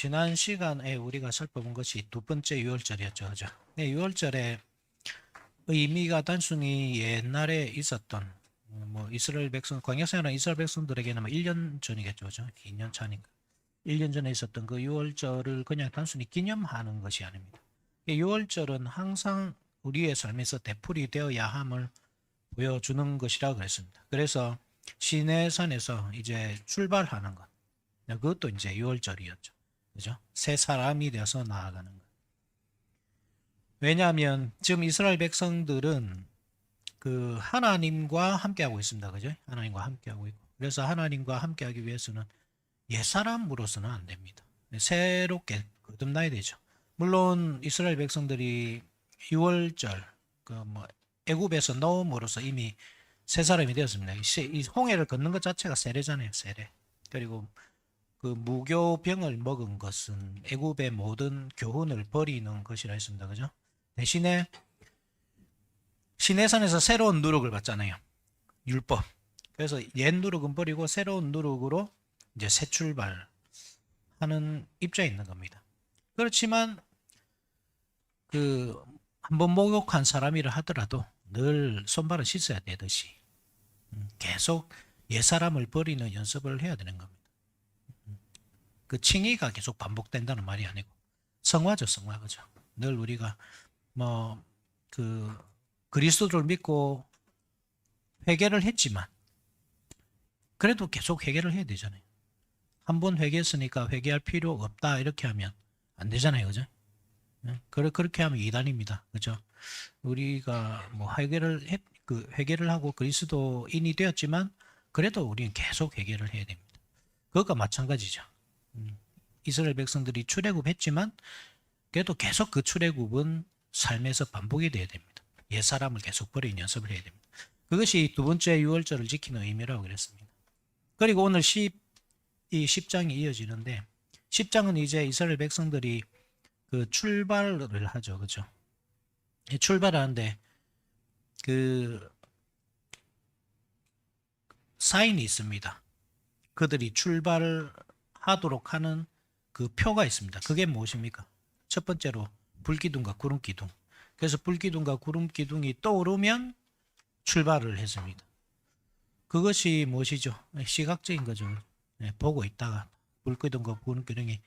지난 시간에 우리가 살펴본 것이 두 번째 유월절이었죠. 그죠? 네, 유월절의 의미가 단순히 옛날에 있었던 뭐 이스라엘 백성, 광야생활한 이스라엘 백성들에게는 뭐 1년 전이겠죠. 그죠? 2년 차니까. 1년 전에 있었던 그 유월절을 그냥 단순히 기념하는 것이 아닙니다. 유월절은 항상 우리의 삶에서 되풀이 되어야 함을 보여주는 것이라고 그랬습니다. 그래서 시내산에서 이제 출발하는 것. 그것도 이제 유월절이었죠. 그죠? 새 사람이 되어서 나아가는 것. 왜냐하면 지금 이스라엘 백성들은 그 하나님과 함께하고 있습니다. 그죠? 하나님과 함께하고 있고. 그래서 하나님과 함께하기 위해서는 옛사람으로서는 안 됩니다. 새롭게 거듭나야 되죠. 물론 이스라엘 백성들이 유월절 그 뭐 애굽에서 넣음으로써 이미 새 사람이 되었습니다. 이 홍해를 걷는 것 자체가 세례잖아요. 세례. 그리고 그 무교병을 먹은 것은 애굽의 모든 교훈을 버리는 것이라 했습니다. 그죠? 대신에 시내산에서 새로운 누룩을 받잖아요. 율법. 그래서 옛 누룩은 버리고 새로운 누룩으로 이제 새 출발하는 입장에 있는 겁니다. 그렇지만 그 한번 목욕한 사람이라 하더라도 늘 손발을 씻어야 되듯이 계속 옛사람을 버리는 연습을 해야 되는 겁니다. 그 칭의가 계속 반복된다는 말이 아니고 성화죠, 성화. 그죠? 늘 우리가 뭐 그 그리스도를 믿고 회개를 했지만 그래도 계속 회개를 해야 되잖아요. 한 번 회개했으니까 회개할 필요 없다 이렇게 하면 안 되잖아요. 그죠? 그렇게 하면 이단입니다. 그죠? 우리가 뭐 회개를 하고 그리스도인이 되었지만 그래도 우리는 계속 회개를 해야 됩니다. 그것과 마찬가지죠. 이스라엘 백성들이 출애굽했지만 그래도 계속 그 출애굽은 삶에서 반복이 돼야 됩니다. 옛사람을 계속 버리는 연습을 해야 됩니다. 그것이 두 번째 유월절을 지키는 의미라고 그랬습니다. 그리고 오늘 이 10장이 이어지는데 10장은 이제 이스라엘 백성들이 그 출발을 하죠. 그죠? 출발하는데 그 사인이 있습니다. 그들이 출발하도록 하는 그 표가 있습니다. 그게 무엇입니까? 첫 번째로 불기둥과 구름기둥. 그래서 불기둥과 구름기둥이 떠오르면 출발을 했습니다. 그것이 무엇이죠? 시각적인 거죠. 보고 있다가 불기둥과 구름기둥이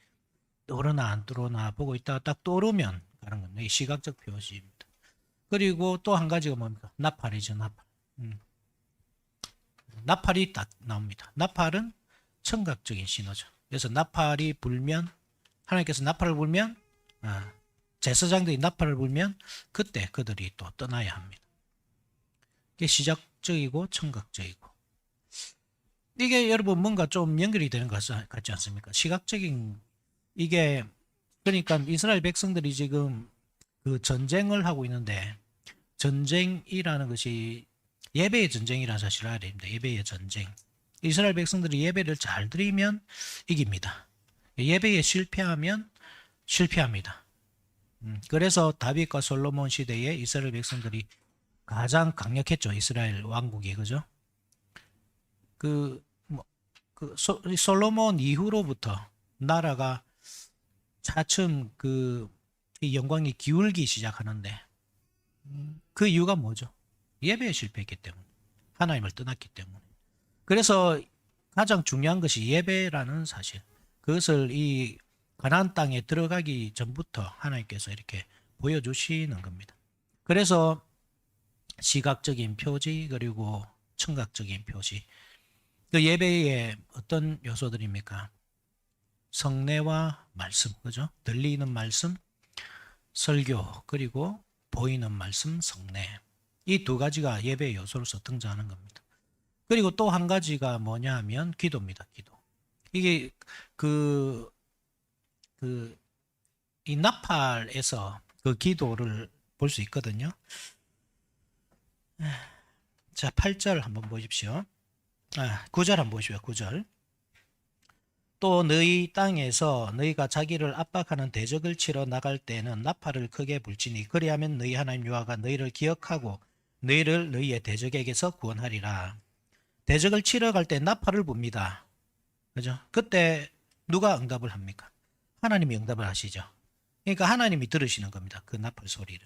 떠오르나 안 떠오르나 보고 있다가 딱 떠오르면 가는 겁니다. 이 시각적 표시입니다. 그리고 또 한 가지가 뭡니까? 나팔이죠. 나팔. 나팔이 딱 나옵니다. 나팔은 청각적인 신호죠. 그래서 나팔이 불면 하나님께서 나팔을 불면 제사장들이 나팔을 불면 그때 그들이 또 떠나야 합니다. 이게 시작적이고 청각적이고 이게 여러분 뭔가 좀 연결이 되는 것 같지 않습니까? 시각적인 이게 그러니까 이스라엘 백성들이 지금 그 전쟁을 하고 있는데 전쟁이라는 것이 예배의 전쟁이라는 사실을 알아야 됩니다. 예배의 전쟁. 이스라엘 백성들이 예배를 잘 드리면 이깁니다. 예배에 실패하면 실패합니다. 그래서 다윗과 솔로몬 시대에 이스라엘 백성들이 가장 강력했죠. 이스라엘 왕국이. 그죠? 솔로몬 이후로부터 나라가 차츰 이 영광이 기울기 시작하는데 그 이유가 뭐죠? 예배에 실패했기 때문에. 하나님을 떠났기 때문에. 그래서 가장 중요한 것이 예배라는 사실. 그것을 이 가나안 땅에 들어가기 전부터 하나님께서 이렇게 보여주시는 겁니다. 그래서 시각적인 표지 그리고 청각적인 표시. 그 예배의 어떤 요소들입니까? 성례와 말씀, 그죠? 들리는 말씀, 설교, 그리고 보이는 말씀, 성례. 이 두 가지가 예배의 요소로서 등장하는 겁니다. 그리고 또 한 가지가 뭐냐 하면 기도입니다. 기도. 이게 이 나팔에서 그 기도를 볼 수 있거든요. 자, 8절 한번 보십시오. 9절 한번 보십시오. 9절. 또 너희 땅에서 너희가 자기를 압박하는 대적을 치러 나갈 때는 나팔을 크게 불지니 그리하면 너희 하나님 여호와가 너희를 기억하고 너희를 너희의 대적에게서 구원하리라. 대적을 치러 갈 때 나팔을 붑니다. 그죠? 그때 누가 응답을 합니까? 하나님이 응답을 하시죠. 그러니까 하나님이 들으시는 겁니다. 그 나팔 소리를.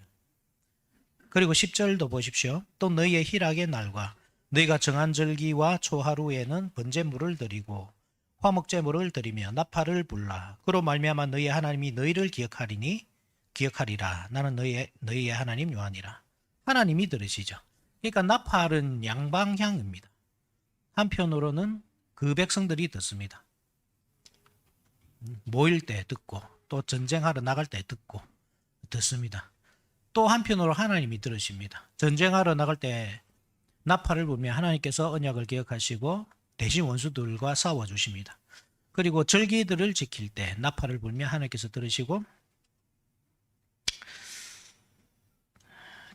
그리고 10절도 보십시오. 또 너희의 희락의 날과 너희가 정한 절기와 초하루에는 번제물을 드리고 화목제물을 드리며 나팔을 불라. 그로 말미암아 너희의 하나님이 너희를 기억하리라. 나는 너희의 하나님 여호와니라. 하나님이 들으시죠. 그러니까 나팔은 양방향입니다. 한편으로는 그 백성들이 듣습니다. 모일 때 듣고 또 전쟁하러 나갈 때 듣고 듣습니다. 또 한편으로 하나님이 들으십니다. 전쟁하러 나갈 때 나팔을 불며 하나님께서 언약을 기억하시고 대신 원수들과 싸워주십니다. 그리고 절기들을 지킬 때 나팔을 불며 하나님께서 들으시고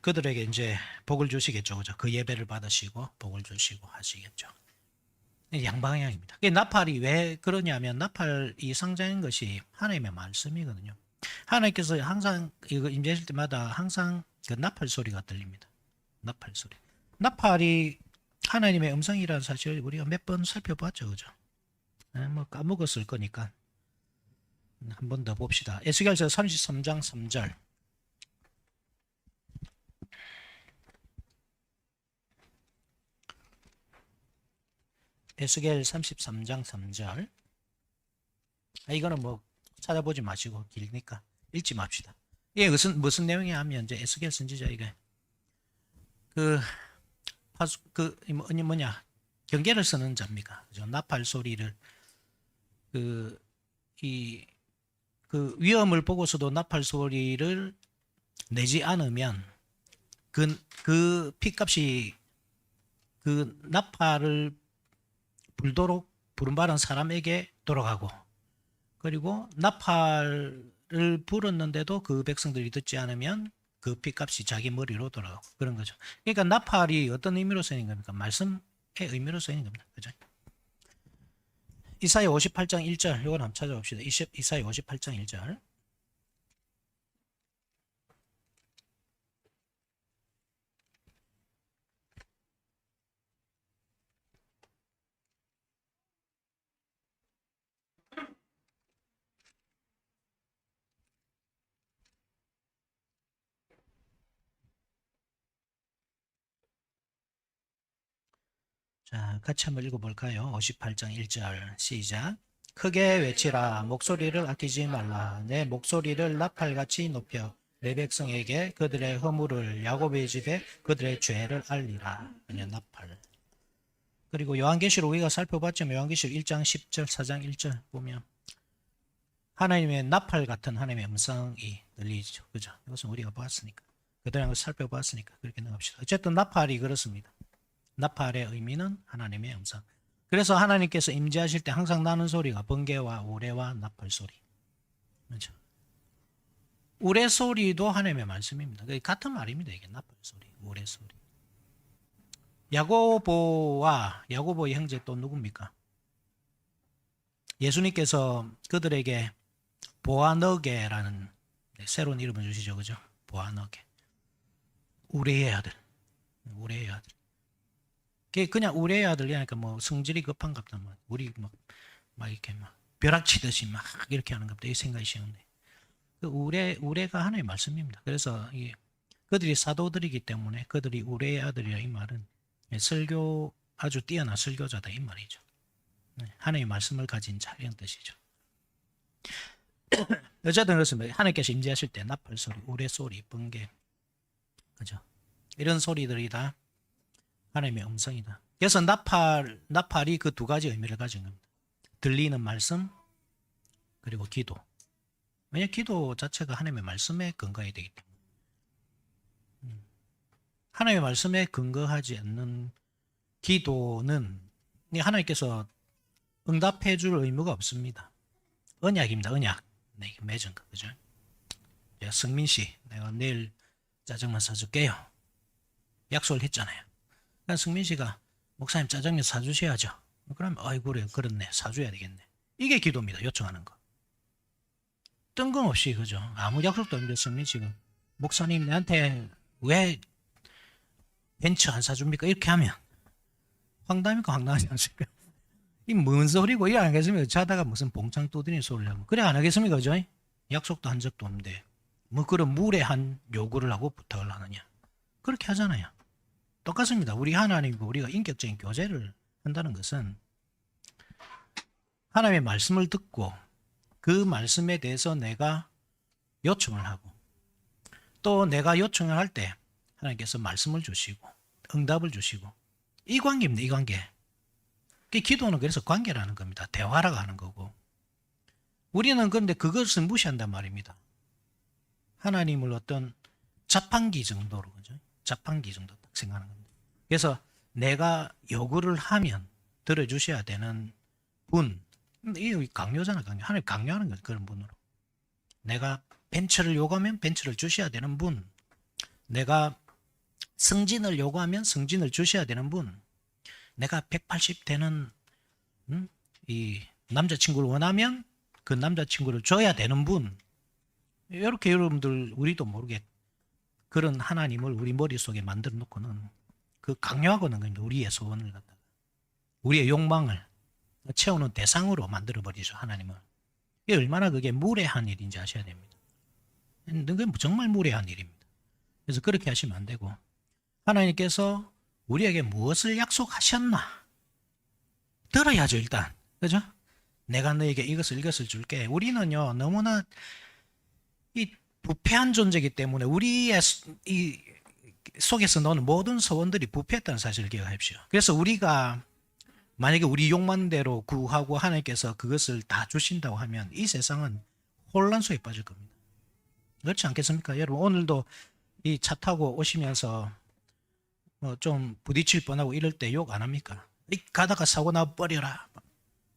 그들에게 이제 복을 주시겠죠. 그죠? 그 예배를 받으시고 복을 주시고 하시겠죠. 양방향입니다. 나팔이 왜 그러냐면 나팔이 상징인 것이 하나님의 말씀이거든요. 하나님께서 항상 이거 임재하실 때마다 항상 그 나팔 소리가 들립니다. 나팔 소리. 나팔이 하나님의 음성이라는 사실을 우리가 몇 번 살펴봤죠. 그죠? 뭐 까먹었을 거니까 한 번 더 봅시다. 에스겔서 33장 3절. 에스겔 33장 3절. 이거는 뭐 찾아보지 마시고 길니까 읽지 맙시다. 이게 무슨 내용이냐 하면 이제 에스겔 선지자 이게 뭐냐 경계를 쓰는 자입니까? 그죠? 나팔 소리를 그 위험을 보고서도 나팔 소리를 내지 않으면 그 핏값이 그 나팔을 불도록 부름받은 사람에게 돌아가고 그리고 나팔을 불었는데도 그 백성들이 듣지 않으면 그 핏값이 자기 머리로 돌아가고 그런 거죠. 그러니까 나팔이 어떤 의미로 쓰이는 겁니까? 말씀의 의미로 쓰이는 겁니다. 그죠? 이사야 58장 1절 이걸 한번 찾아봅시다. 이사야 58장 1절. 자, 같이 한번 읽어볼까요? 58장 1절 시작. 크게 외치라. 목소리를 아끼지 말라. 내 목소리를 나팔같이 높여 내 백성에게 그들의 허물을 야곱의 집에 그들의 죄를 알리라. 그냥 나팔. 그리고 요한계시록 우리가 살펴봤지만 요한계시록 1장 10절 4장 1절 보면 하나님의 나팔 같은 하나님의 음성이 들리죠. 그죠? 이것은 우리가 봤으니까. 그동안 살펴봤으니까 그렇게 나갑시다. 어쨌든 나팔이 그렇습니다. 나팔의 의미는 하나님의 음성. 그래서 하나님께서 임재하실 때 항상 나는 소리가 번개와 우레와 나팔 소리. 그렇죠? 우레 소리도 하나님의 말씀입니다. 같은 말입니다. 이게 나팔 소리, 우레 소리. 야고보의 형제 또 누굽니까? 예수님께서 그들에게 보아너게라는 새로운 이름을 주시죠. 그죠? 보아너게. 우레의 아들. 우레의 아들. 그냥 우레의 아들이니까 뭐 성질이 급한 갑다. 우리 막 이렇게 막 벼락치듯이 막 이렇게 하는 겁니다. 이 생각이 쉬운데. 그 우레가 하나님의 말씀입니다. 그래서 그들이 사도들이기 때문에 그들이 우레의 아들이라 이 말은 아주 뛰어난 설교자다 이 말이죠. 하나님의 말씀을 가진 자 이런 뜻이죠. 어쨌든 그렇습니다. 하나님께서 임재하실 때 나팔 소리, 우레 소리, 번개, 그죠? 이런 소리들이 다 하나님의 음성이다. 그래서 나팔이 그 두 가지 의미를 가진 겁니다. 들리는 말씀 그리고 기도. 왜냐하면 기도 자체가 하나님의 말씀에 근거해야 되기 때문에. 하나님의 말씀에 근거하지 않는 기도는 하나님께서 응답해 줄 의무가 없습니다. 언약입니다. 언약. 네, 맺은 거. 그죠? 성민 씨, 내가 내일 짜장면 사줄게요. 약속을 했잖아요. 그러니까 성민 씨가 목사님 짜장면 사주셔야죠. 그러면 아이고 그래 그렇네 사줘야 되겠네. 이게 기도입니다. 요청하는 거. 뜬금없이 그죠. 아무 약속도 없는데 성민 씨가 목사님 내한테 왜 벤츠 안 사줍니까? 이렇게 하면 황당합니까? 황당하지 않습니까? 이 뭔 소리고 일 안 하겠습니까? 자다가 무슨 봉창 두드리는 소리를 하면 그래 안 하겠습니까? 그죠? 약속도 한 적도 없는데 뭐 그런 무례한 요구를 하고 부탁을 하느냐? 그렇게 하잖아요. 똑같습니다. 우리 하나님과 우리가 인격적인 교제를 한다는 것은 하나님의 말씀을 듣고 그 말씀에 대해서 내가 요청을 하고 또 내가 요청을 할 때 하나님께서 말씀을 주시고 응답을 주시고 이 관계입니다. 이 관계. 기도는 그래서 관계라는 겁니다. 대화라고 하는 거고 우리는 그런데 그것을 무시한단 말입니다. 하나님을 어떤 자판기 정도로 그죠? 자판기 정도 딱 생각하는 겁니다. 그래서 내가 요구를 하면 들어주셔야 되는 분, 이 강요잖아, 강요. 하나님 강요하는 거죠, 그런 분으로. 내가 벤처를 요구하면 벤처를 주셔야 되는 분, 내가 승진을 요구하면 승진을 주셔야 되는 분, 내가 180 되는 이 남자친구를 원하면 그 남자친구를 줘야 되는 분, 이렇게 여러분들 우리도 모르게 그런 하나님을 우리 머릿속에 만들어 놓고는 그 강요하고는 겁니다. 우리의 소원을 갖다가 우리의 욕망을 채우는 대상으로 만들어 버리죠. 하나님을. 이게 얼마나 그게 무례한 일인지 아셔야 됩니다. 그게 정말 무례한 일입니다. 그래서 그렇게 하시면 안 되고 하나님께서 우리에게 무엇을 약속하셨나 들어야죠. 일단 그죠? 내가 너에게 이것을 줄게. 우리는요 너무나 이 부패한 존재이기 때문에 우리의 이 속에서 나오는 모든 소원들이 부패했다는 사실을 기억하십시오. 그래서 우리가 만약에 우리 욕망대로 구하고 하나님께서 그것을 다 주신다고 하면 이 세상은 혼란 속에 빠질 겁니다. 그렇지 않겠습니까? 여러분 오늘도 이 차 타고 오시면서 좀 부딪힐 뻔하고 이럴 때 욕 안 합니까? 가다가 사고 나 버려라.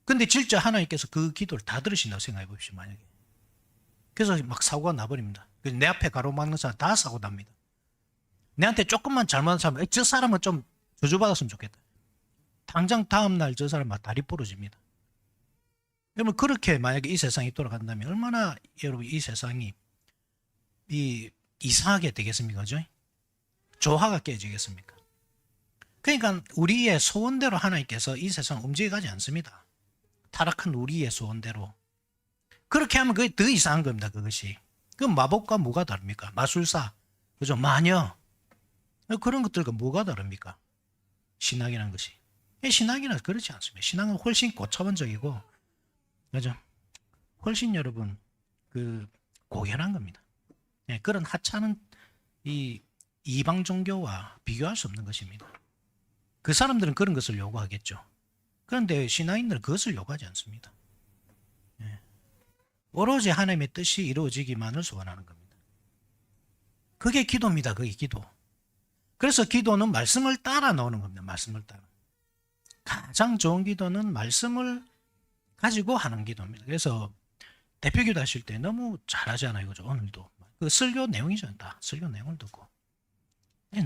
근데 진짜 하나님께서 그 기도를 다 들으신다고 생각해 봅시다. 만약에. 그래서 막 사고가 나버립니다. 내 앞에 가로막는 사람 다 사고 납니다. 내한테 조금만 잘못한 사람, 저 사람은 좀 저주받았으면 좋겠다. 당장 다음날 저 사람 막 다리 부러집니다. 여러분 그렇게 만약에 이 세상이 돌아간다면 얼마나 여러분 이 세상이 이상하게 되겠습니까? 그죠? 조화가 깨지겠습니까? 그러니까 우리의 소원대로 하나님께서 이 세상을 움직여가지 않습니다. 타락한 우리의 소원대로. 그렇게 하면 그게 더 이상한 겁니다. 그것이. 그 마법과 뭐가 다릅니까? 마술사, 그죠? 마녀. 그런 것들과 뭐가 다릅니까? 신앙이라는 것이. 신앙이란 그렇지 않습니다. 신앙은 훨씬 고차원적이고, 그죠? 훨씬 여러분, 고연한 겁니다. 그런 하찮은 이 이방 종교와 비교할 수 없는 것입니다. 그 사람들은 그런 것을 요구하겠죠. 그런데 신앙인들은 그것을 요구하지 않습니다. 오로지 하나님의 뜻이 이루어지기만을 소원하는 겁니다. 그게 기도입니다. 그게 기도. 그래서 기도는 말씀을 따라 나오는 겁니다. 말씀을 따라. 가장 좋은 기도는 말씀을 가지고 하는 기도입니다. 그래서 대표기도 하실 때 너무 잘하잖아요. 그죠? 오늘도. 그 설교 내용이죠. 다 설교 내용을 듣고.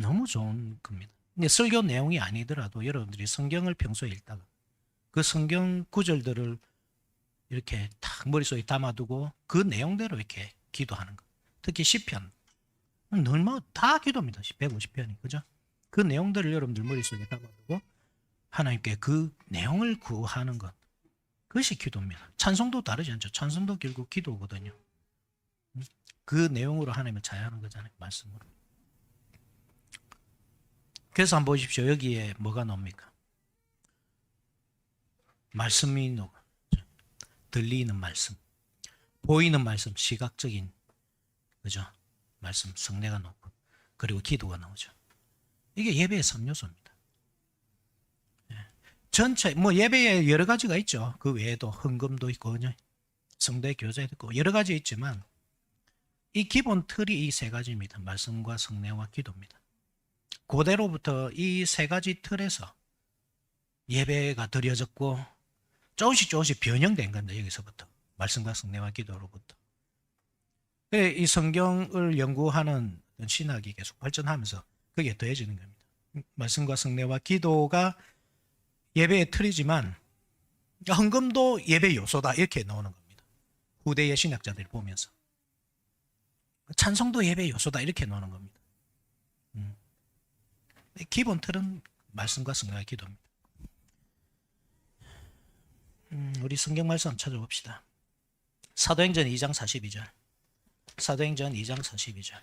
너무 좋은 겁니다. 근데 설교 내용이 아니더라도 여러분들이 성경을 평소에 읽다가 그 성경 구절들을 이렇게 탁 머릿속에 담아두고 그 내용대로 이렇게 기도하는 것. 특히 시편. 얼마 다 기도입니다. 150편이. 그죠? 그 내용들을 여러분들 머릿속에 담아두고 하나님께 그 내용을 구하는 것. 그것이 기도입니다. 찬송도 다르지 않죠. 찬송도 결국 기도거든요. 그 내용으로 하나님을 자유하는 거잖아요. 말씀으로. 그래서 한번 보십시오. 여기에 뭐가 나옵니까? 말씀이 나오고 들리는 말씀, 보이는 말씀, 시각적인 그죠? 말씀, 성례가 나오고 그리고 기도가 나오죠. 이게 예배의 3요소입니다. 전체 뭐 예배에 여러 가지가 있죠. 그 외에도 헌금도 있고 성대 교제도 있고 여러 가지 있지만 이 기본 틀이 이 세 가지입니다. 말씀과 성례와 기도입니다. 고대로부터 이 세 가지 틀에서 예배가 드려졌고 조금씩 변형된 겁니다. 여기서부터 말씀과 성례와 기도로부터. 이 성경을 연구하는 신학이 계속 발전하면서 그게 더해지는 겁니다. 말씀과 성례와 기도가 예배의 틀이지만 헌금도 예배 요소다 이렇게 나오는 겁니다. 후대의 신학자들이 보면서 찬송도 예배 요소다 이렇게 나오는 겁니다. 기본 틀은 말씀과 성례와 기도입니다. 우리 성경 말씀 한번 찾아봅시다. 사도행전 2장 42절. 사도행전 2장 42절.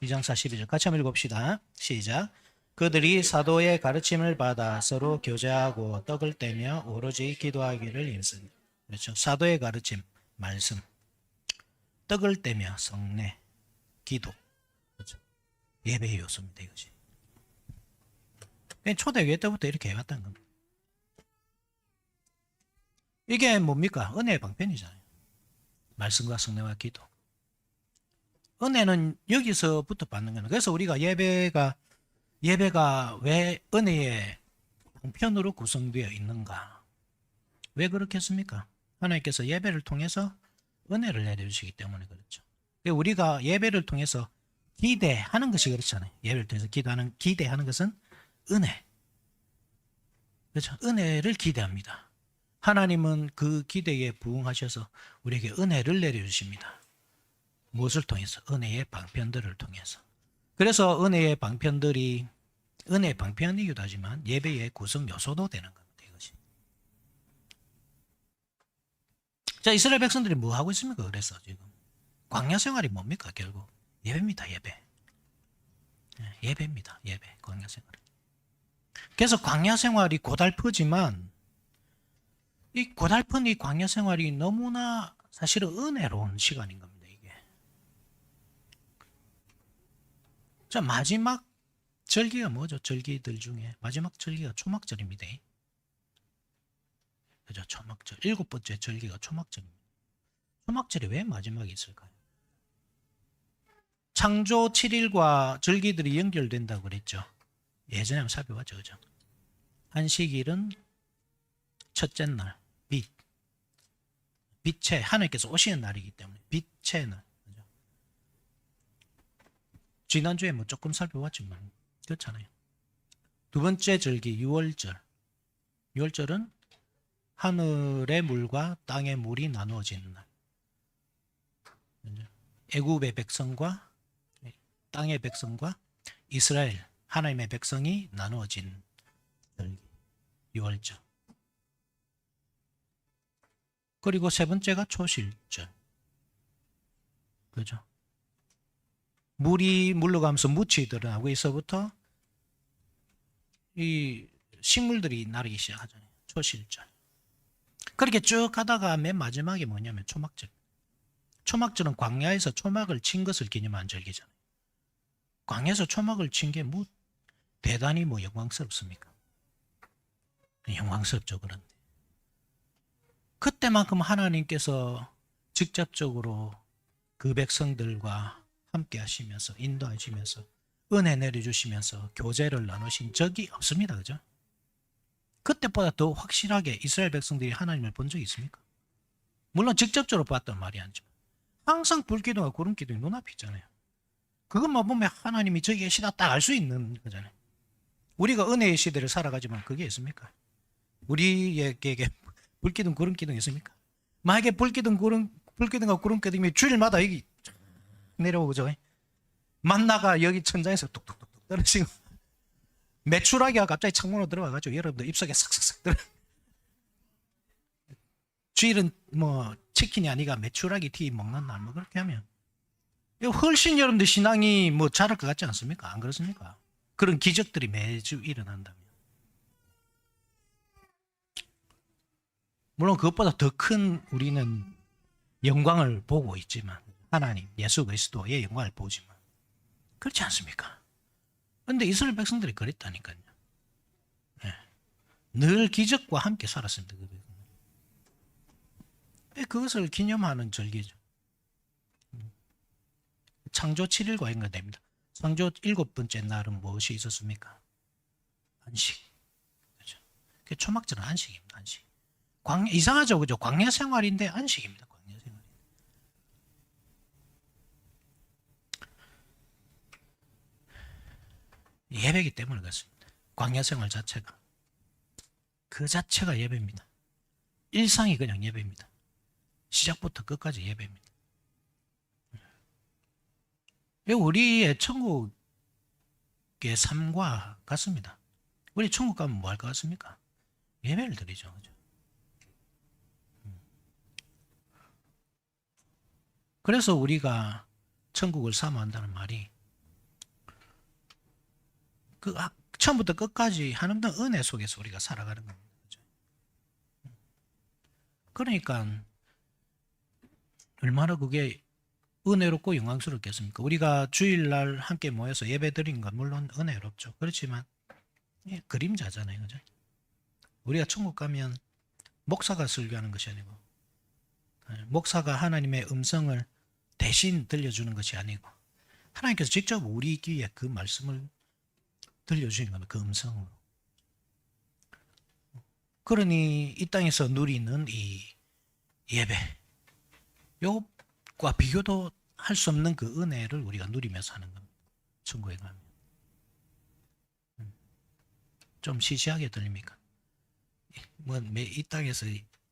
이장 42절 같이 한번 읽어봅시다. 시작. 그들이 사도의 가르침을 받아 서로 교제하고 떡을 떼며 오로지 기도하기를 힘쓰니. 그렇죠. 사도의 가르침, 말씀, 떡을 떼며 성례, 기도. 그렇죠. 예배의 요소입니다. 이것이. 초대교회 때부터 이렇게 해왔다는 겁니다. 이게 뭡니까? 은혜의 방편이잖아요. 말씀과 성례와 기도. 은혜는 여기서부터 받는 거예요. 그래서 우리가 예배가 왜 은혜의 방편으로 구성되어 있는가? 왜 그렇겠습니까? 하나님께서 예배를 통해서 은혜를 내려주시기 때문에 그렇죠. 우리가 예배를 통해서 기대하는 것이 그렇잖아요. 예배를 통해서 기대하는 것은 은혜. 그렇죠. 은혜를 기대합니다. 하나님은 그 기대에 부응하셔서 우리에게 은혜를 내려주십니다. 무엇을 통해서? 은혜의 방편들을 통해서. 그래서 은혜의 방편들이 은혜의 방편이기도 하지만 예배의 구성 요소도 되는 겁니다. 이것이. 자, 이스라엘 백성들이 뭐 하고 있습니까? 그래서 지금 광야 생활이 뭡니까? 결국 예배입니다. 예배. 예배입니다. 예배. 광야 생활. 그래서 광야 생활이 고달프지만 이 고달픈 이 광야 생활이 너무나 사실은 은혜로운 시간인 겁니다. 자, 마지막 절기가 뭐죠? 절기들 중에 마지막 절기가 초막절입니다. 그죠? 초막절. 7번째 절기가 초막절입니다. 초막절이 왜 마지막에 있을까요? 창조 7일과 절기들이 연결된다고 그랬죠. 예전에 한번 살펴봤죠. 그죠? 안식일은 첫째 날, 빛의 하나님께서 오시는 날이기 때문에 빛의 날. 지난주에 뭐 조금 살펴봤지만 그렇잖아요. 두 번째 절기 6월절. 6월절은 하늘의 물과 땅의 물이 나누어지는 날. 애굽의 백성과 땅의 백성과 이스라엘 하나님의 백성이 나누어진 절기 6월절. 그리고 세 번째가 초실절. 그죠? 물이 물러가면서 묻이 드러나고 있어부터 이 식물들이 나르기 시작하잖아요. 초실절. 그렇게 쭉 가다가 맨 마지막에 뭐냐면 초막절. 초막절은 광야에서 초막을 친 것을 기념하는 절기잖아요. 광야에서 초막을 친 게 뭐 대단히 뭐 영광스럽습니까? 영광스럽죠. 그런데 그때만큼 하나님께서 직접적으로 그 백성들과 함께 하시면서 인도하시면서 은혜 내려주시면서 교제를 나누신 적이 없습니다. 그죠? 그때보다 더 확실하게 이스라엘 백성들이 하나님을 본 적이 있습니까? 물론 직접적으로 봤단 말이 아니지만 항상 불기둥과 구름기둥이 눈앞에 있잖아요. 그것만 보면 하나님이 저기 계시다 딱 알 수 있는 거잖아요. 우리가 은혜의 시대를 살아가지만 그게 있습니까? 우리에게 불기둥 구름기둥이 있습니까? 만약에 불기둥과 구름기둥이 주일마다 여기 내려오죠. 만나가 여기 천장에서 뚝뚝뚝뚝 떨어지고 메추라기가 갑자기 창문으로 들어와가지고 여러분들 입속에 싹싹싹 들어. 주일은 뭐 치킨이 아니라 메추라기 튀김 먹는 날 뭐 그렇게 하면 훨씬 여러분들 신앙이 뭐 자랄 것 같지 않습니까? 안 그렇습니까? 그런 기적들이 매주 일어난다면 물론 그것보다 더 큰 우리는 영광을 보고 있지만 하나님 예수 그리스도의 영광을 보지만 그렇지 않습니까? 그런데 이스라엘 백성들이 그랬다니까요. 네. 늘 기적과 함께 살았습니다. 그것을 기념하는 절기죠. 창조 7일과 연관됩니다. 창조 7번째 날은 무엇이 있었습니까? 안식. 그렇죠? 초막절은 안식입니다. 안식. 이상하죠, 그죠? 광야 생활인데 안식입니다. 광야 생활. 예배이기 때문에 그렇습니다. 광야 생활 자체가 그 자체가 예배입니다. 일상이 그냥 예배입니다. 시작부터 끝까지 예배입니다. 우리의 천국의 삶과 같습니다. 우리 천국 가면 뭐 할 것 같습니까? 예배를 드리죠. 그죠? 그래서 우리가 천국을 사모한다는 말이 처음부터 끝까지 하나님의 은혜 속에서 우리가 살아가는 겁니다. 그죠? 그러니까 얼마나 그게 은혜롭고 영광스럽겠습니까? 우리가 주일날 함께 모여서 예배 드린 건 물론 은혜롭죠. 그렇지만 그림자잖아요. 그죠? 우리가 천국 가면 목사가 설교하는 것이 아니고 목사가 하나님의 음성을 대신 들려주는 것이 아니고 하나님께서 직접 우리 귀에 그 말씀을 들려주시는 겁니다. 그 음성으로. 그러니 이 땅에서 누리는 이 예배 요과 비교도 할 수 없는 그 은혜를 우리가 누리면서 하는 겁니다. 천국에 가면. 좀 시시하게 들립니까? 뭐 이 땅에서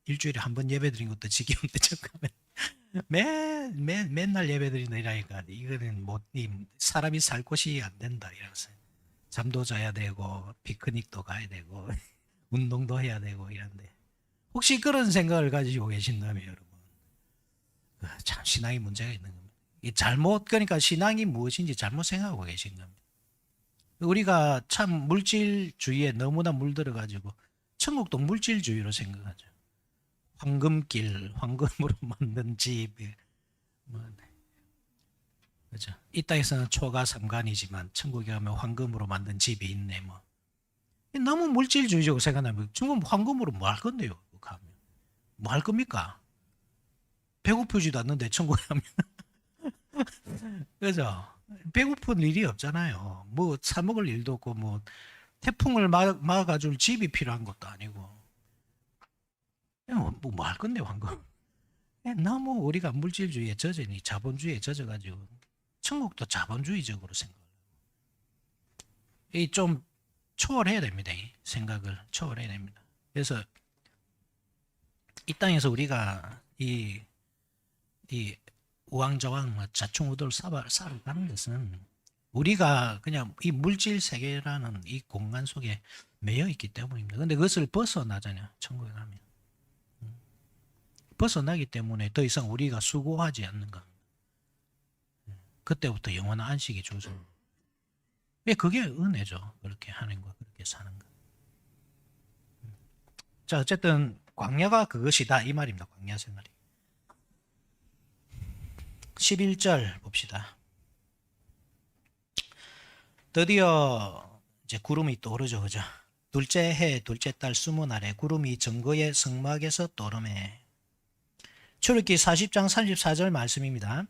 일주일에 한 번 예배 드린 것도 지겨운데 잠깐만 맨날 예배 드린다 이러니까 이거는 뭐 사람이 살 곳이 안 된다 이러면서 잠도 자야 되고 피크닉도 가야 되고 운동도 해야 되고 이런데 혹시 그런 생각을 가지고 계신다면 여러분 참 신앙이 문제가 있는 겁니다. 그러니까 신앙이 무엇인지 잘못 생각하고 계신 겁니다. 우리가 참 물질주의에 너무나 물들어 가지고 천국도 물질주의로 생각하죠. 황금길, 황금으로 만든 집, 그죠? 이 땅에서는 초가 삼간이지만 천국에 가면 황금으로 만든 집이 있네. 뭐 너무 물질주의적으로 생각하면 천국 황금으로 뭐 할 건데요? 가면 뭐 할 겁니까? 배고프지도 않는데 천국에 가면 그죠? 배고픈 일이 없잖아요. 뭐 사 먹을 일도 없고 뭐 태풍을 막아줄 집이 필요한 것도 아니고 뭐 할 건데 황금. 너무 우리가 물질주의에 젖으니 자본주의에 젖어가지고 천국도 자본주의적으로 생각해요. 좀 초월해야 됩니다. 생각을 초월해야 됩니다. 그래서 이 땅에서 우리가 이 우왕좌왕 자충우돌 살아가는 것은 우리가 그냥 이 물질 세계라는 이 공간 속에 매여 있기 때문입니다. 근데 그것을 벗어나잖아요. 천국에 가면. 벗어나기 때문에 더 이상 우리가 수고하지 않는 겁니다. 그때부터 영원한 안식이 주어집니다. 그게 은혜죠. 그렇게 하는 거, 그렇게 사는 거. 자, 어쨌든 광야가 그것이다 이 말입니다. 광야 생활이. 11절 봅시다. 드디어 이제 구름이 떠오르죠. 그죠? 둘째 해 둘째 달 20날에 구름이 증거의 성막에서 떠오르매. 출애굽기 40장 34절 말씀입니다.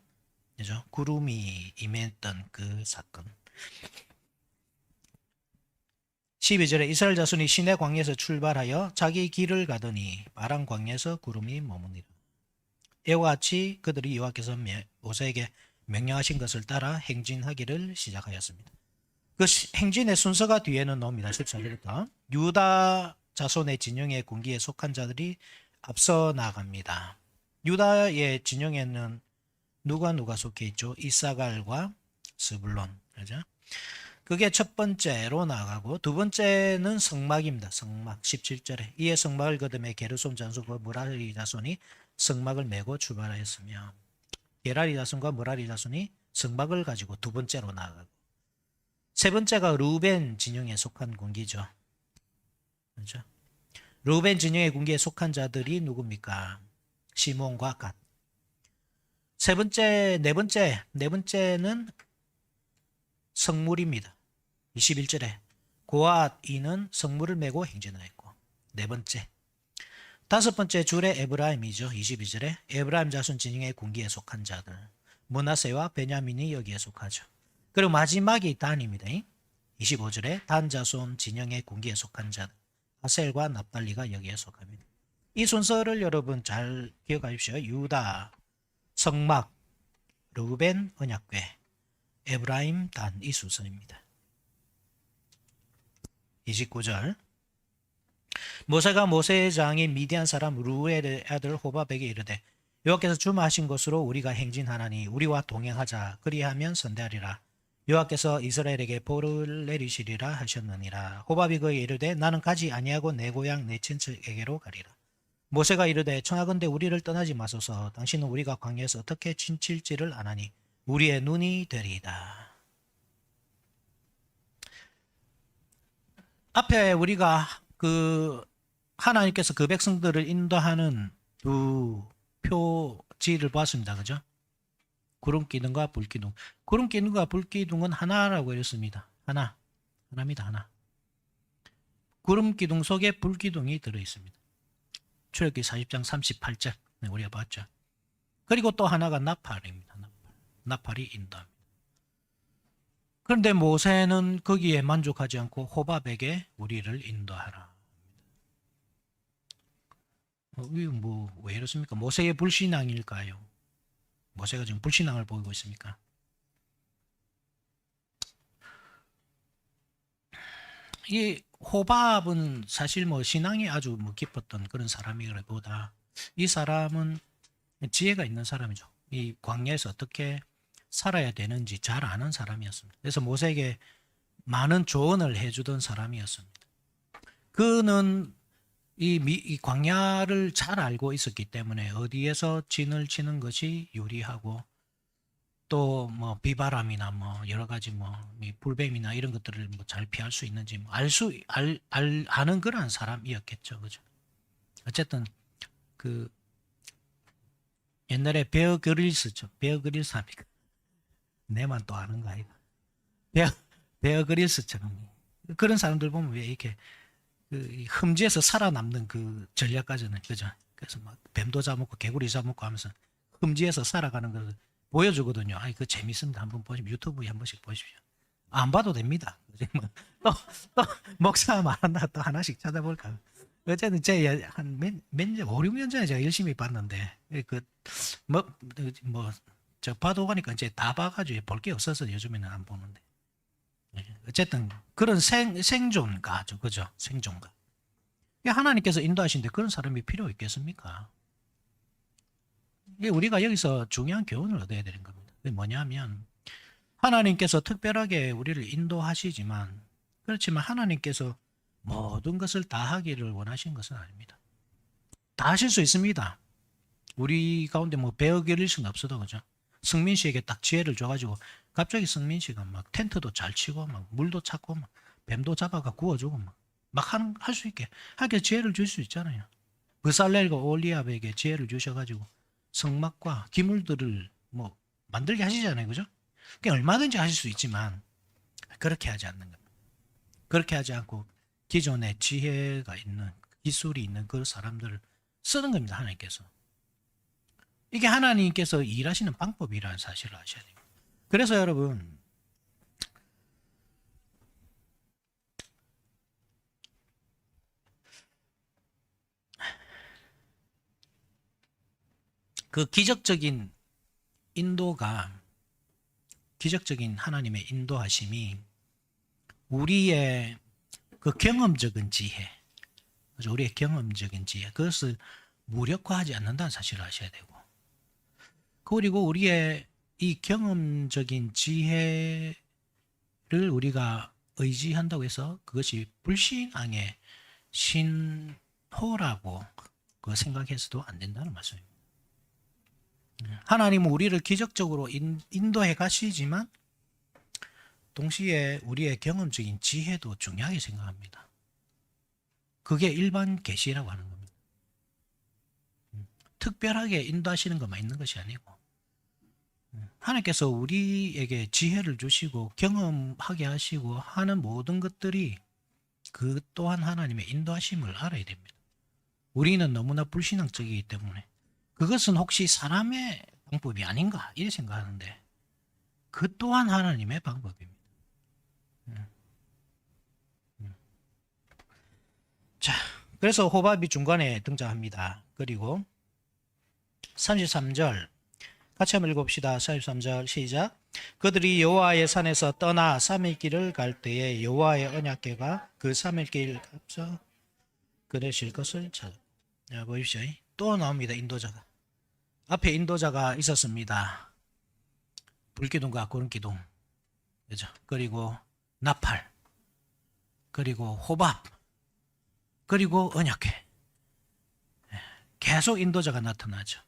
그죠? 구름이 임했던 그 사건. 12절에 이스라엘 자손이 시내 광야에서 출발하여 자기 길을 가더니 바람 광야에서 구름이 머무니라. 이와 같이 그들이 여호와께서 모세에게 명령하신 것을 따라 행진하기를 시작하였습니다. 그 행진의 순서가 뒤에는 나옵니다. 14절부터 유다 자손의 진영의 군기에 속한 자들이 앞서 나갑니다. 유다의 진영에는 누가 속해 있죠? 이사갈과 스불론. 그죠? 그게 첫 번째로 나가고 두 번째는 성막입니다. 성막 17절에 이에 성막을 거듭해 게르솜 자손과 무라리 자손이 성막을 메고 출발하였으며 게라리 자손과 무라리 자손이 성막을 가지고 두 번째로 나가고 세 번째가 루벤 진영에 속한 군기죠. 그렇죠? 루벤 진영의 군기에 속한 자들이 누굽니까? 시몬과 갓. 네 번째는 성물입니다. 21절에 고앗이는 성물을 메고 행진하였고 네 번째. 다섯 번째 줄에 에브라임이죠. 22절에 에브라임 자손 진영의 군기에 속한 자들. 므낫세와 베냐민이 여기에 속하죠. 그리고 마지막이 단입니다. 25절에 단 자손 진영의 군기에 속한 자들. 아셀과 납달리가 여기에 속합니다. 이 순서를 여러분 잘 기억하십시오. 유다, 성막, 르우벤, 언약궤, 에브라임, 단 이 순서입니다. 29절 모세가 모세의 장인 미디안 사람 루엘의 아들 호밥에게 이르되 여호와께서 주마하신 곳으로 우리가 행진하나니 우리와 동행하자. 그리하면 선대하리라. 여호와께서 이스라엘에게 볼을 내리시리라 하셨느니라. 호밥이 그에게 이르되 나는 가지 아니하고 내 고향 내 친척에게로 가리라. 모세가 이르되 청하건대 우리를 떠나지 마소서. 당신은 우리가 광야에서 어떻게 진칠지를 아나니 우리의 눈이 되리이다. 앞에 우리가 하나님께서 그 백성들을 인도하는 두 표지를 봤습니다. 그죠? 구름 기둥과 불 기둥. 구름 기둥과 불 기둥은 하나라고 했습니다. 하나입니다. 하나. 구름 기둥 속에 불 기둥이 들어 있습니다. 출애굽기 40장 38절 우리가 봤죠. 그리고 또 하나가 나팔입니다. 나팔이 인도합니다. 그런데 모세는 거기에 만족하지 않고 호밥에게 우리를 인도하라. 왜 이렇습니까? 모세의 불신앙일까요? 모세가 지금 불신앙을 보이고 있습니까? 이 호밥은 사실 신앙이 아주 깊었던 그런 사람이라기보다 이 사람은 지혜가 있는 사람이죠. 이 광야에서 어떻게 살아야 되는지 잘 아는 사람이었습니다. 그래서 모세에게 많은 조언을 해주던 사람이었습니다. 그는 이 광야를 잘 알고 있었기 때문에 어디에서 진을 치는 것이 유리하고 또 비바람이나 여러 가지 불뱀이나 이런 것들을 잘 피할 수 있는지 아는 그런 사람이었겠죠. 그죠? 어쨌든 옛날에 베어 그릴스죠. 베어 그릴스 합니까? 내만 또 아는 거 아이가. 베어 그릴스처럼 그런 사람들 보면 왜 이렇게 흠지에서 살아남는 그 전략까지는 그죠? 그래서 뱀도 잡먹고 개구리 잡먹고 하면서 흠지에서 살아가는 걸 보여주거든요. 그 재밌습니다. 한번 보시면 유튜브에 한 번씩 보십시오. 안 봐도 됩니다. 또 목사 말한다 또 하나씩 찾아볼까. 어쨌든 제가 한 5, 6년 전에 제가 열심히 봤는데 저 봐도 가니까 이제 다 봐가지고 볼 게 없어서 요즘에는 안 보는데. 어쨌든 그런 생존가죠. 그죠? 생존가. 하나님께서 인도하신데 그런 사람이 필요 있겠습니까? 우리가 여기서 중요한 교훈을 얻어야 되는 겁니다. 그게 뭐냐면 하나님께서 특별하게 우리를 인도하시지만 그렇지만 하나님께서 모든 것을 다 하기를 원하신 것은 아닙니다. 다 하실 수 있습니다. 우리 가운데 베어 그릴스는 없어도 그죠? 승민 씨에게 딱 지혜를 줘가지고 갑자기 승민 씨가 막 텐트도 잘 치고 막 물도 찾고 막 뱀도 잡아가 구워주고 막 할 수 있게 하게 지혜를 줄 수 있잖아요. 브살렐과 올리압에게 지혜를 주셔가지고 성막과 기물들을 만들게 하시잖아요. 그죠? 그냥 얼마든지 하실 수 있지만 그렇게 하지 않는 겁니다. 그렇게 하지 않고 기존에 지혜가 있는 기술이 있는 그 사람들을 쓰는 겁니다. 하나님께서. 이게 하나님께서 일하시는 방법이라는 사실을 아셔야 됩니다. 그래서 여러분 그 기적적인 하나님의 인도하심이 우리의 그 경험적인 지혜, 우리의 경험적인 지혜, 그것을 무력화하지 않는다는 사실을 아셔야 되고, 그리고 우리의 이 경험적인 지혜를 우리가 의지한다고 해서 그것이 불신앙의 신호라고 생각해서도 안 된다는 말씀입니다. 하나님은 우리를 기적적으로 인도해 가시지만 동시에 우리의 경험적인 지혜도 중요하게 생각합니다. 그게 일반 계시라고 하는 겁니다. 특별하게 인도하시는 것만 있는 것이 아니고 하나님께서 우리에게 지혜를 주시고 경험하게 하시고 하는 모든 것들이 그 또한 하나님의 인도하심을 알아야 됩니다. 우리는 너무나 불신앙적이기 때문에 그것은 혹시 사람의 방법이 아닌가 이렇게 생각하는데 그 또한 하나님의 방법입니다. 자, 그래서 호밥이 중간에 등장합니다. 그리고 33절 같이 한번 읽어봅시다. 43절 시작. 그들이 여호와의 산에서 떠나 3일 길을 갈 때에 여호와의 언약궤가 그 3일 길 앞서 그래 쉴 것을 찾아. 자, 보십시오. 또 나옵니다. 인도자가. 앞에 인도자가 있었습니다. 불기둥과 구름기둥. 그죠? 그리고 나팔. 그리고 호밥. 그리고 언약궤. 계속 인도자가 나타나죠.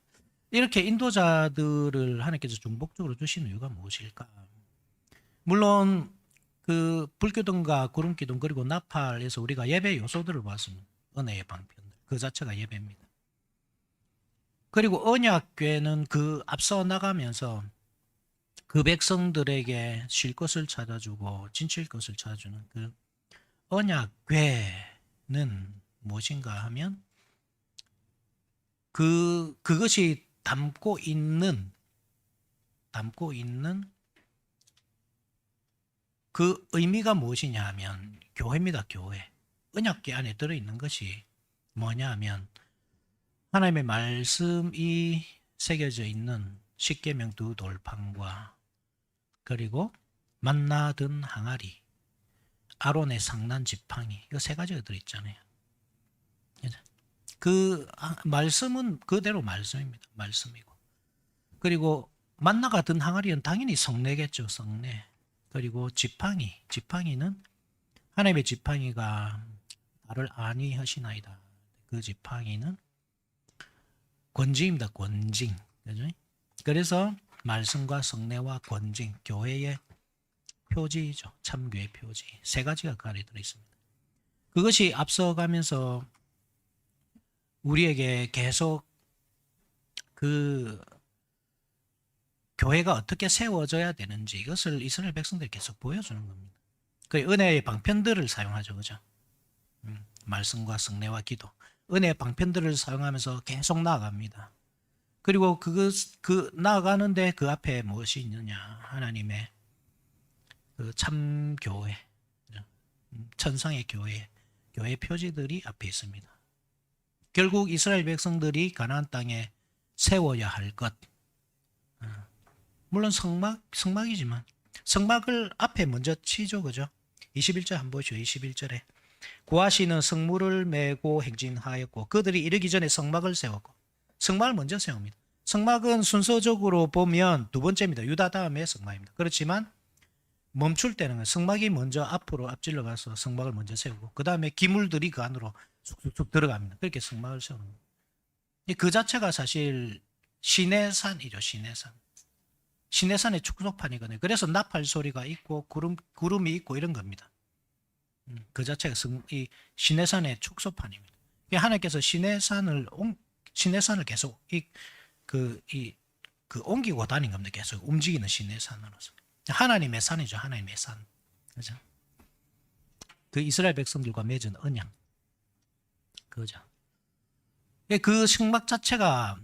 이렇게 인도자들을 하나님께서 중복적으로 주신 이유가 무엇일까? 물론 그 불기둥과 구름기둥 그리고 나팔에서 우리가 예배 요소들을 봤습니다. 은혜의 방편들. 그 자체가 예배입니다. 그리고 언약궤는 그 앞서 나가면서 그 백성들에게 쉴 것을 찾아주고 진칠 것을 찾아주는 그 언약궤는 무엇인가 하면 그것이 담고 있는 그 의미가 무엇이냐 하면 교회입니다. 교회. 언약궤 안에 들어있는 것이 뭐냐 하면 하나님의 말씀이 새겨져 있는 십계명 두 돌판과 그리고 만나 든 항아리, 아론의 상난 지팡이, 이거 세 가지가 들어있잖아요. 그 말씀은 그대로 말씀입니다. 말씀이고. 그리고 만나가 든 항아리는 당연히 성례겠죠. 성례. 그리고 지팡이는 하나님의 지팡이가 나를 안위하시나이다. 그 지팡이는 권징입니다. 권징. 그죠? 그래서 말씀과 성례와 권징, 교회의 표지이죠. 참교의 표지. 세 가지가 그 안에 들어있습니다. 그것이 앞서가면서 우리에게 계속 그 교회가 어떻게 세워져야 되는지 이것을 이스라엘 백성들이 계속 보여주는 겁니다. 그 은혜의 방편들을 사용하죠. 그죠? 말씀과 성례와 기도. 은혜의 방편들을 사용하면서 계속 나아갑니다. 그리고 그 나아가는데 그 앞에 무엇이 있느냐? 하나님의 그 참교회, 천상의 교회 표지들이 앞에 있습니다. 결국 이스라엘 백성들이 가나안 땅에 세워야 할 것, 물론 성막이지만 성막을 앞에 먼저 치죠. 그죠? 21절 한번 보시죠. 21절에 고아시는 성물을 메고 행진하였고 그들이 이르기 전에 성막을 세웠고, 성막을 먼저 세웁니다. 성막은 순서적으로 보면 두 번째입니다. 유다 다음에 성막입니다. 그렇지만 멈출 때는 성막이 먼저 앞으로 앞질러 가서 성막을 먼저 세우고 그 다음에 기물들이 그 안으로 쑥쑥 들어갑니다. 그렇게 성막을 세우는 겁니다. 그 자체가 사실 시내산이죠. 시내산의 축소판이거든요. 그래서 나팔 소리가 있고 구름이 있고 이런 겁니다. 그 자체가 이 시내산의 축소판입니다. 하나님께서 시내산을 계속 옮기고 다닌 겁니다. 계속 움직이는 시내산으로서. 하나님의 산이죠. 하나님의 산. 그죠? 그 이스라엘 백성들과 맺은 언약. 그죠? 그 성막 자체가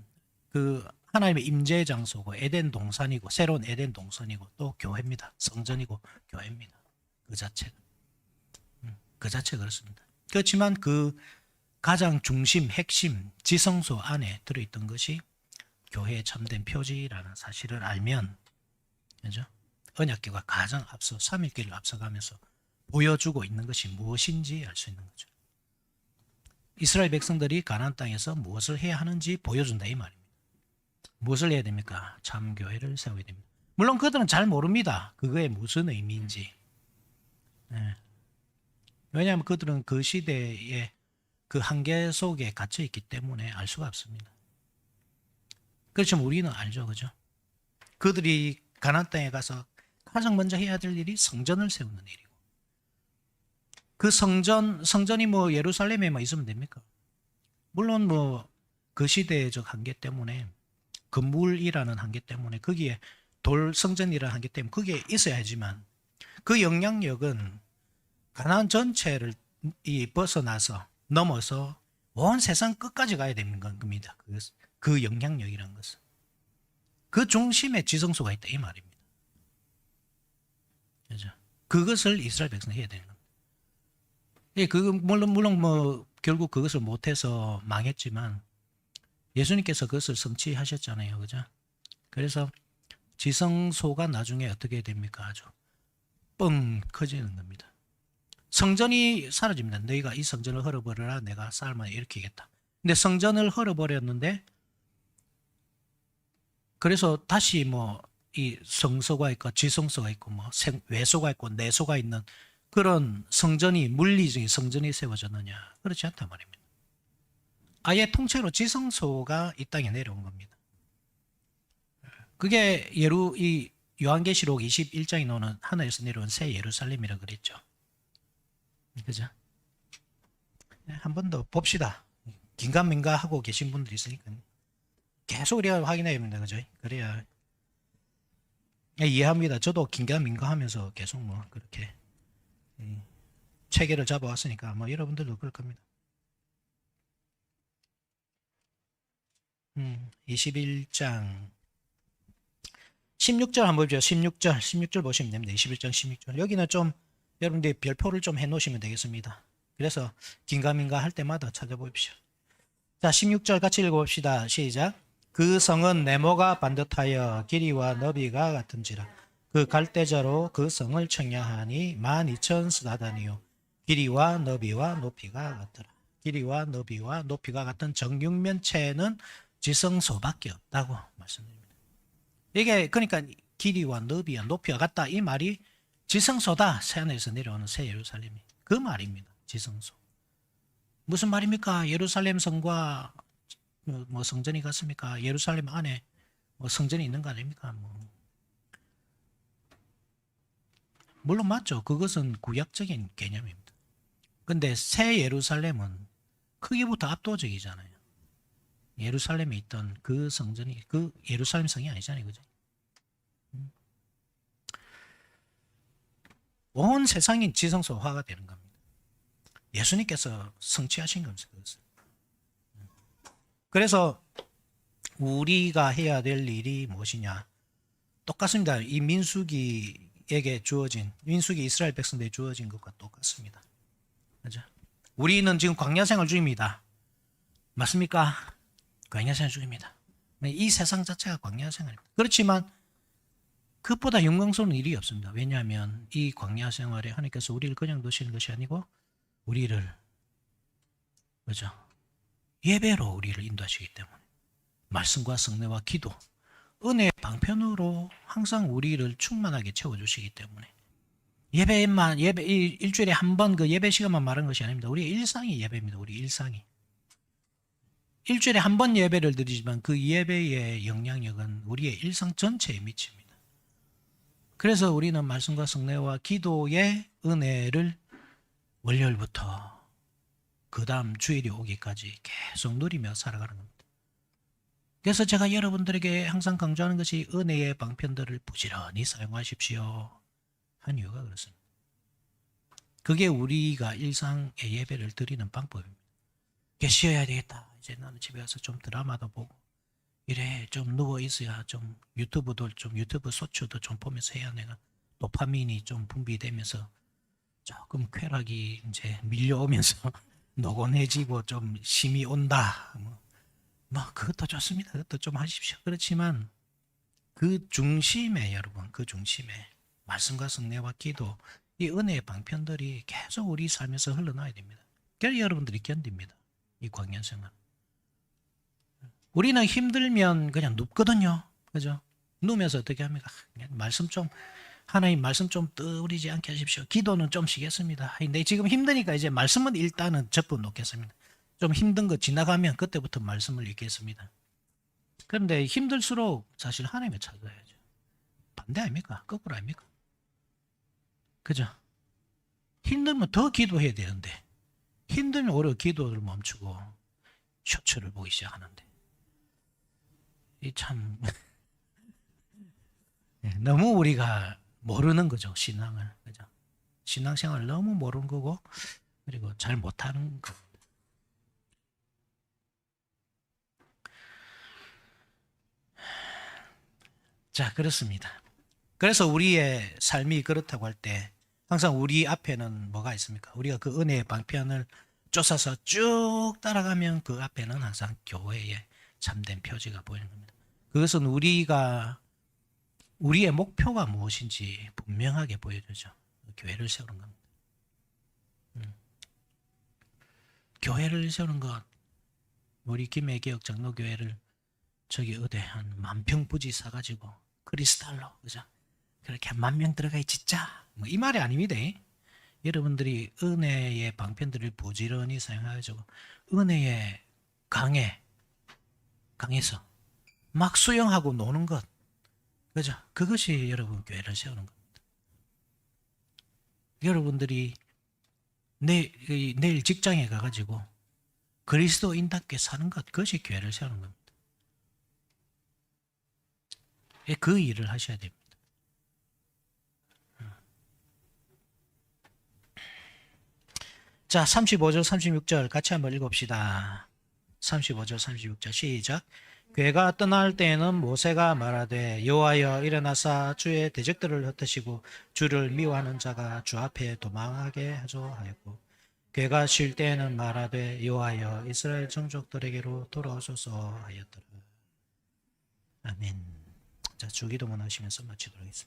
그 하나님의 임재 장소고 에덴 동산이고 새로운 에덴 동산이고 또 교회입니다. 성전이고 교회입니다. 그 자체가. 그 자체가 그렇습니다. 그렇지만 그 가장 중심, 핵심, 지성소 안에 들어있던 것이 교회의 참된 표지라는 사실을 알면, 그죠? 언약궤가 가장 앞서 3일길을 앞서가면서 보여주고 있는 것이 무엇인지 알 수 있는 거죠. 이스라엘 백성들이 가나안 땅에서 무엇을 해야 하는지 보여준다 이 말입니다. 무엇을 해야 됩니까? 참교회를 세워야 됩니다. 물론 그들은 잘 모릅니다. 그거에 무슨 의미인지. 네. 왜냐하면 그들은 그 시대의 그 한계 속에 갇혀 있기 때문에 알 수가 없습니다. 그렇지만 우리는 알죠. 그죠? 그들이 가나안 땅에 가서 가장 먼저 해야 될 일이 성전을 세우는 일이고, 그 성전이 뭐 예루살렘에만 있으면 됩니까? 물론 뭐 그 시대적 한계 때문에, 건물이라는 한계 때문에, 거기에 돌 성전이라는 한계 때문에 거기에 있어야 하지만 그 영향력은 가나안 전체를 벗어나서 넘어서 온 세상 끝까지 가야 되는 겁니다. 그 영향력이라는 것은 그 중심에 지성소가 있다 이 말입니다. 그죠? 그것을 이스라엘 백성이 해야 되는 겁니다. 예, 물론 뭐 결국 그것을 못해서 망했지만 예수님께서 그것을 성취하셨잖아요, 그죠? 그래서 지성소가 나중에 어떻게 됩니까? 아주 뻥 커지는 겁니다. 성전이 사라집니다. 너희가 이 성전을 헐어버려라. 내가 쌓을만 일으키겠다. 근데 성전을 헐어버렸는데 그래서 다시 뭐 이 성소가 있고 지성소가 있고 뭐 외소가 있고 내소가 있는 그런 성전이 물리적인 성전이 세워졌느냐? 그렇지 않단 말입니다. 아예 통째로 지성소가 이 땅에 내려온 겁니다. 그게 이 요한계시록 21장에 나오는 하늘에서 내려온 새 예루살렘이라 그랬죠. 그죠? 한 번 더 봅시다. 긴가민가 하고 계신 분들이 있으니까 계속 우리가 확인해야 됩니다. 그죠? 그래야 이해합니다. 저도 긴가민가 하면서 계속 뭐 그렇게 체계를 잡아왔으니까 뭐 여러분들도 그럴 겁니다. 21장 16절 한번 보죠. 16절 보시면 됩니다. 21장 16절. 여기는 좀 여러분들이 별표를 좀 해놓으시면 되겠습니다. 그래서 긴가민가 할 때마다 찾아보십시오. 자, 16절 같이 읽어봅시다. 시작. 그 성은 네모가 반듯하여 길이와 너비가 같은지라. 그 갈대자로 그 성을 청량하니 12,000스다단이요. 길이와 너비와 높이가 같더라. 길이와 너비와 높이가 같은 정육면체는 지성소밖에 없다고 말씀드립니다. 이게 그러니까 길이와 너비와 높이가 같다 이 말이 지성소다. 새하늘에서 내려오는 새 예루살렘이 그 말입니다. 지성소. 무슨 말입니까? 예루살렘 성과 뭐 성전이 같습니까? 예루살렘 안에 뭐 성전이 있는 거 아닙니까? 물론 맞죠. 그것은 구약적인 개념입니다. 근데 새 예루살렘은 크기부터 압도적이잖아요. 예루살렘에 있던 그 성전이 그 예루살렘 성이 아니잖아요. 그죠? 온 세상이 지성소화가 되는 겁니다. 예수님께서 성취하신 겁니다. 그래서 우리가 해야 될 일이 무엇이냐? 똑같습니다. 이 민수기에게 주어진 민수기 이스라엘 백성들에게 주어진 것과 똑같습니다. 그죠? 우리는 지금 광야 생활 중입니다. 맞습니까? 광야 생활 중입니다. 이 세상 자체가 광야 생활입니다. 그렇지만 그것보다 영광스러운 일이 없습니다. 왜냐하면 이 광야 생활에 하나님께서 우리를 그냥 두시는 것이 아니고 우리를 그죠? 예배로 우리를 인도하시기 때문에 말씀과 성례와 기도, 은혜의 방편으로 항상 우리를 충만하게 채워주시기 때문에 예배 일주일에 한 번 그 예배 시간만 말하는 것이 아닙니다. 우리의 일상이 예배입니다. 우리 일상이. 일주일에 한 번 예배를 드리지만 그 예배의 영향력은 우리의 일상 전체에 미칩니다. 그래서 우리는 말씀과 성례와 기도의 은혜를 월요일부터 그 다음 주일이 오기까지 계속 누리며 살아가는 겁니다. 그래서 제가 여러분들에게 항상 강조하는 것이 은혜의 방편들을 부지런히 사용하십시오 한 이유가 그렇습니다. 그게 우리가 일상의 예배를 드리는 방법입니다. 쉬어야 되겠다. 이제 나는 집에 가서 좀 드라마도 보고 이래 좀 누워 있어야 좀 유튜브 소츠도 좀 보면서 해야 내가 도파민이 좀 분비되면서 조금 쾌락이 이제 밀려오면서 노곤해지고 좀 힘이 온다. 뭐 그것도 좋습니다. 그것도 좀 하십시오. 그렇지만 그 중심에 여러분 그 중심에 말씀과 성례와 기도 이 은혜의 방편들이 계속 우리 삶에서 흘러나와야 됩니다. 그래야 여러분들이 견딥니다. 이 광야 생활. 우리는 힘들면 그냥 눕거든요. 그죠? 누우면서 어떻게 합니까? 말씀 좀 하나님 말씀 좀 떠오르지 않게 하십시오. 기도는 좀 쉬겠습니다. 근데 지금 힘드니까 이제 말씀은 일단은 접어 놓겠습니다. 좀 힘든 거 지나가면 그때부터 말씀을 읽겠습니다. 그런데 힘들수록 사실 하나님을 찾아야죠. 반대 아닙니까? 거꾸로 아닙니까? 그죠? 힘들면 더 기도해야 되는데 힘들면 오히려 기도를 멈추고 쇼츠를 보기 시작하는데 이 참 너무 우리가 모르는 거죠. 신앙을. 그죠? 신앙생활을 너무 모르는 거고 그리고 잘 못하는 거. 자, 그렇습니다. 그래서 우리의 삶이 그렇다고 할 때 항상 우리 앞에는 뭐가 있습니까? 우리가 그 은혜의 방편을 쫓아서 쭉 따라가면 그 앞에는 항상 교회의 참된 표지가 보이는 겁니다. 그것은 우리의 목표가 무엇인지 분명하게 보여주죠. 교회를 세우는 겁니다. 교회를 세우는 것, 우리 김해개혁 장로교회를 저기 어디 한 10,000평 부지 사가지고 크리스탈로, 그죠? 그렇게 10,000명 들어가 있자, 뭐 이 말이 아닙니다. 여러분들이 은혜의 방편들을 부지런히 사용하셔서 은혜의 강에서 막 수영하고 노는 것, 그죠? 그것이 여러분 교회를 세우는 겁니다. 여러분들이 내일 직장에 가가지고 그리스도인답게 사는 것, 그것이 교회를 세우는 겁니다. 그 일을 하셔야 됩니다. 자, 35절, 36절 같이 한번 읽읍시다. 35절, 36절 시작. 괴가 떠날 때에는 모세가 말하되 여호와여 일어나사 주의 대적들을 흩으시고 주를 미워하는 자가 주 앞에 도망하게 하죠 하였고, 괴가 쉴 때에는 말하되 여호와여 이스라엘 종족들에게로 돌아오소서 하였더라. 아멘. 자, 주기도문 하시면서 마치도록 하겠습니다.